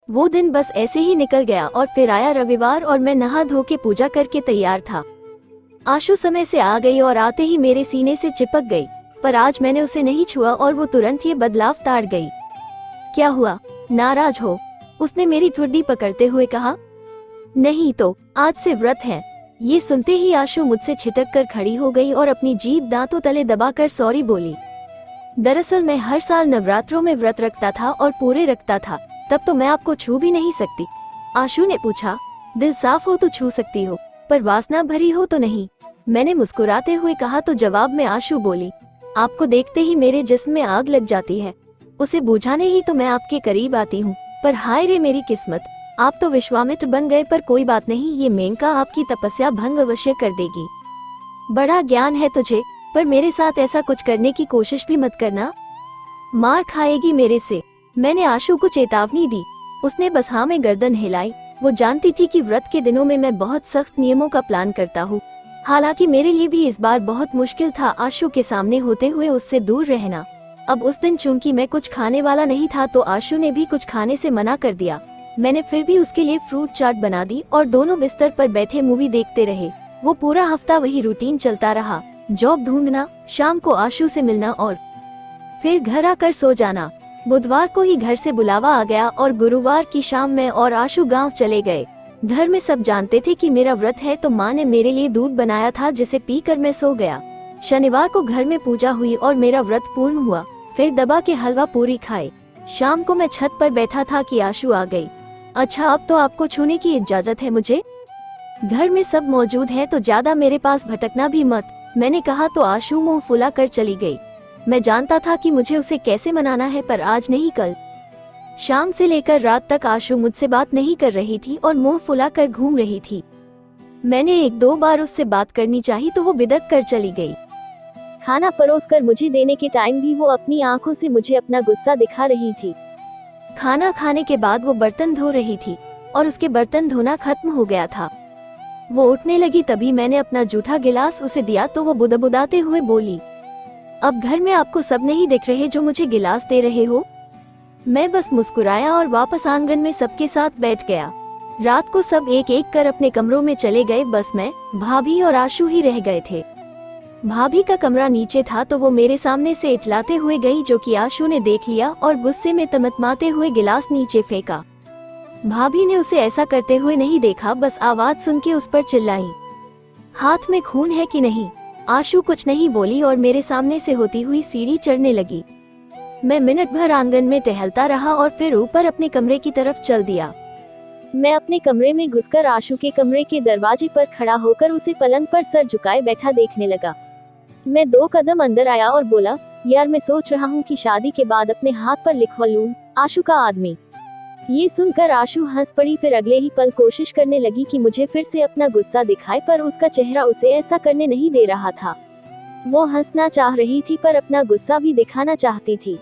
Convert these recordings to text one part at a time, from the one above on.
वो दिन बस ऐसे ही निकल गया और फिर आया रविवार और मैं नहा धो के पूजा करके तैयार था। आशु समय से आ गई और आते ही मेरे सीने से चिपक गई, पर आज मैंने उसे नहीं छुआ और वो तुरंत ये बदलाव ताड़ गई। क्या हुआ, नाराज हो? उसने मेरी ठुड्डी पकड़ते हुए कहा। नहीं तो, आज से व्रत है। ये सुनते ही आशु मुझसे छिटक कर खड़ी हो गई और अपनी जीभ दांतों तले दबाकर सॉरी बोली। दरअसल मैं हर साल नवरात्रों में व्रत रखता था और पूरे रखता था, तब तो मैं आपको छू भी नहीं सकती। आशु ने पूछा। दिल साफ हो तो छू सकती हो, पर वासना भरी हो तो नहीं, मैंने मुस्कुराते हुए कहा। तो जवाब में आशु बोली, आपको देखते ही मेरे जिस्म में आग लग जाती है, उसे बुझाने ही तो मैं आपके करीब आती हूँ। पर हाय रे मेरी किस्मत, आप तो विश्वामित्र बन गए। पर कोई बात नहीं, ये मेनका आपकी तपस्या भंग अवश्य कर देगी। बड़ा ज्ञान है तुझे, पर मेरे साथ ऐसा कुछ करने की कोशिश भी मत करना, मार खाएगी मेरे से। मैंने आशु को चेतावनी दी। उसने बस हाँ में गर्दन हिलाई। वो जानती थी कि व्रत के दिनों में मैं बहुत सख्त नियमों का प्लान करता हूँ। हालांकि मेरे लिए भी इस बार बहुत मुश्किल था आशु के सामने होते हुए उससे दूर रहना। अब उस दिन चूंकि मैं कुछ खाने वाला नहीं था तो आशु ने भी कुछ खाने से मना कर दिया। मैंने फिर भी उसके लिए फ्रूट चाट बना दी और दोनों बिस्तर पर बैठे मूवी देखते रहे। वो पूरा हफ्ता वही रूटीन चलता रहा, जॉब ढूंढना, शाम को आशु से मिलना और फिर घर आकर सो जाना। बुधवार को ही घर से बुलावा आ गया और गुरुवार की शाम में और आशु गांव चले गए। घर में सब जानते थे कि मेरा व्रत है, तो माँ ने मेरे लिए दूध बनाया था जिसे पीकर मैं सो गया। शनिवार को घर में पूजा हुई और मेरा व्रत पूर्ण हुआ। फिर दबा के हलवा पूरी खाए। शाम को मैं छत पर बैठा था कि आशु आ गई। अच्छा, अब तो आपको छूने की इजाजत है मुझे? घर में सब मौजूद है तो ज्यादा मेरे पास भटकना भी मत, मैंने कहा। तो आशु मुंह फुला कर चली गई। मैं जानता था कि मुझे उसे कैसे मनाना है, पर आज नहीं कल। शाम से लेकर रात तक आशु मुझसे बात नहीं कर रही थी और मुंह फुला कर घूम रही थी। मैंने एक दो बार उससे बात करनी चाही तो वो बिदक कर चली गई। खाना परोसकर मुझे देने के टाइम भी वो अपनी आंखों से मुझे अपना गुस्सा दिखा रही थी। खाना खाने के बाद वो बर्तन धो रही थी और उसके बर्तन धोना खत्म हो गया था। वो उठने लगी, तभी मैंने अपना जूठा गिलास उसे दिया तो वो बुदबुदाते हुए बोली, अब घर में आपको सब नहीं दिख रहे जो मुझे गिलास दे रहे हो? मैं बस मुस्कुराया और वापस आंगन में सबके साथ बैठ गया। रात को सब एक एक कर अपने कमरों में चले गए, बस मैं, भाभी और आशु ही रह गए थे। भाभी का कमरा नीचे था तो वो मेरे सामने से इठलाते हुए गई, जो कि आशु ने देख लिया और गुस्से में तमतमाते हुए गिलास नीचे फेंका। भाभी ने उसे ऐसा करते हुए नहीं देखा, बस आवाज सुन के उस पर चिल्लाई, हाथ में खून है कि नहीं? आशु कुछ नहीं बोली और मेरे सामने से होती हुई सीढ़ी चढ़ने लगी। मैं मिनट भर आंगन में टहलता रहा और फिर ऊपर अपने कमरे की तरफ चल दिया। मैं अपने कमरे में घुसकर आशु के कमरे के दरवाजे पर खड़ा होकर उसे पलंग पर सर झुकाए बैठा देखने लगा। मैं 2 कदम अंदर आया और बोला, यार मैं सोच रहा हूँ कि शादी के बाद अपने हाथ पर लिखवा लूं, आशु का आदमी। ये सुनकर आशु हंस पड़ी। फिर अगले ही पल कोशिश करने लगी कि मुझे फिर से अपना गुस्सा दिखाए, पर उसका चेहरा उसे ऐसा करने नहीं दे रहा था। वो हंसना चाह रही थी पर अपना गुस्सा भी दिखाना चाहती थी।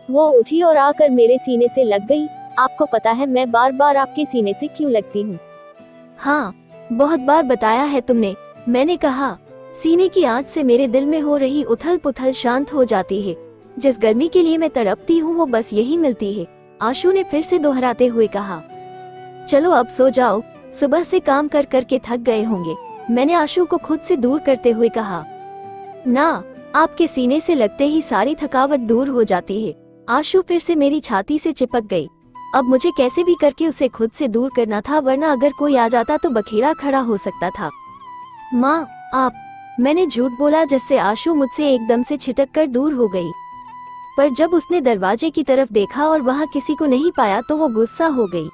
वो उठी और आकर मेरे सीने से लग गई। आपको पता है मैं बार बार आपके सीने से क्यों लगती हूँ? हाँ, बहुत बार बताया है तुमने, मैंने कहा। सीने की आंच से मेरे दिल में हो रही उथल पुथल शांत हो जाती है। जिस गर्मी के लिए मैं तड़पती हूँ वो बस यही मिलती है, आशु ने फिर से दोहराते हुए कहा। चलो अब सो जाओ, सुबह से काम कर करके थक गए होंगे, मैंने आशु को खुद से दूर करते हुए कहा। ना, आपके सीने से लगते ही सारी थकावट दूर हो जाती है। आशु फिर से मेरी छाती से चिपक गई। अब मुझे कैसे भी करके उसे खुद से दूर करना था, वरना अगर कोई आ जाता तो बखेड़ा खड़ा हो सकता था। माँ, आप, मैंने झूठ बोला, जिससे आशु मुझसे एकदम से छिटक कर दूर हो गई। पर जब उसने दरवाजे की तरफ देखा और वहां किसी को नहीं पाया तो वो गुस्सा हो गई।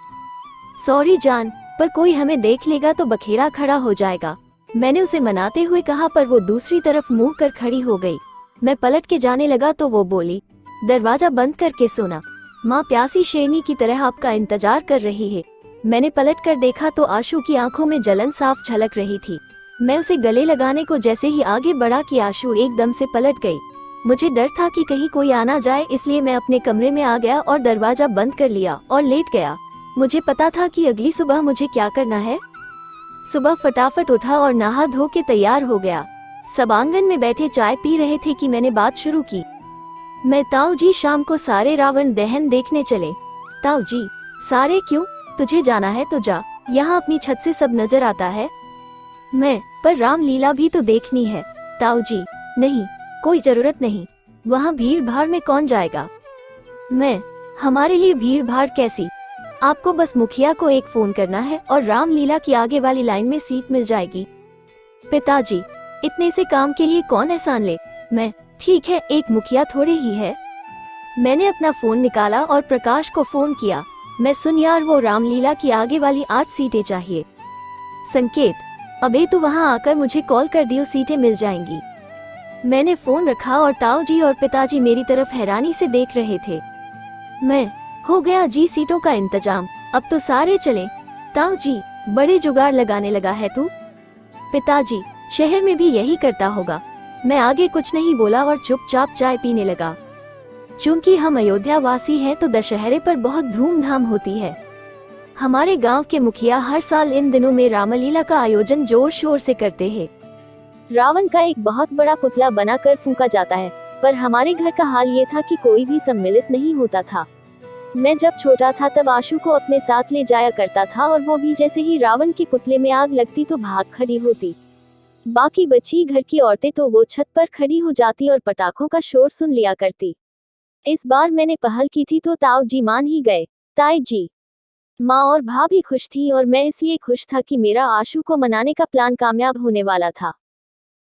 सॉरी जान, पर कोई हमें देख लेगा तो बखेड़ा खड़ा हो जाएगा, मैंने उसे मनाते हुए कहा। पर वो दूसरी तरफ मुंह कर खड़ी हो गई। मैं पलट के जाने लगा तो वो बोली, दरवाजा बंद करके सोना, माँ प्यासी शेरनी की तरह आपका इंतजार कर रही है। मैंने पलट कर देखा तो आशु की आंखों में जलन साफ झलक रही थी। मैं उसे गले लगाने को जैसे ही आगे बढ़ा कि आशु एकदम से पलट गई। मुझे डर था कि कहीं कोई आ ना जाए, इसलिए मैं अपने कमरे में आ गया और दरवाजा बंद कर लिया और लेट गया। मुझे पता था कि अगली सुबह मुझे क्या करना है। सुबह फटाफट उठा और नहा धो के तैयार हो गया। सब आंगन में बैठे चाय पी रहे थे कि मैंने बात शुरू की। मैं ताऊ जी शाम को सारे रावण दहन देखने चले। ताऊ जी, सारे क्यों? तुझे जाना है तो जा, यहाँ अपनी छत से सब नजर आता है। मैं, पर रामलीला भी तो देखनी है। ताऊ जी, नहीं, कोई जरूरत नहीं, वहाँ भीड़ भाड़ में कौन जाएगा। मैं, हमारे लिए भीड़ भाड़ कैसी, आपको बस मुखिया को एक फोन करना है और रामलीला की आगे वाली लाइन में सीट मिल जाएगी। पिताजी, इतने से काम के लिए कौन एहसान ले। मैं, ठीक है, एक मुखिया थोड़े ही है। मैंने अपना फोन निकाला और प्रकाश को फोन किया। मैं, सुन यार, वो रामलीला की आगे वाली 8 सीटें चाहिए। संकेत, अबे तू वहाँ आकर मुझे कॉल कर दियो, सीटें मिल जाएंगी। मैंने फोन रखा और ताऊ जी और पिताजी मेरी तरफ हैरानी से देख रहे थे। मैं, हो गया जी सीटों का इंतजाम, अब तो सारे चले। ताऊ जी, बड़े जुगाड़ लगाने लगा है तू। पिताजी, शहर में भी यही करता होगा। मैं आगे कुछ नहीं बोला और चुपचाप चाय पीने लगा। चूंकि हम अयोध्या वासी हैं तो दशहरे पर बहुत धूमधाम होती है। हमारे गांव के मुखिया हर साल इन दिनों में रामलीला का आयोजन जोर शोर से करते हैं। रावण का एक बहुत बड़ा पुतला बनाकर फूंका जाता है, पर हमारे घर का हाल ये था कि कोई भी सम्मिलित नहीं होता था। मैं जब छोटा था तब आशु को अपने साथ ले जाया करता था और वो भी जैसे ही रावण के पुतले में आग लगती तो भाग खड़ी होती। बाकी बची घर की औरतें तो वो छत पर खड़ी हो जाती और पटाखों का शोर सुन लिया करती। इस बार मैंने पहल की थी तो ताऊ जी मान ही गए। ताई जी, माँ और भाभी खुश थी और मैं इसलिए खुश था कि मेरा आशु को मनाने का प्लान कामयाब होने वाला था।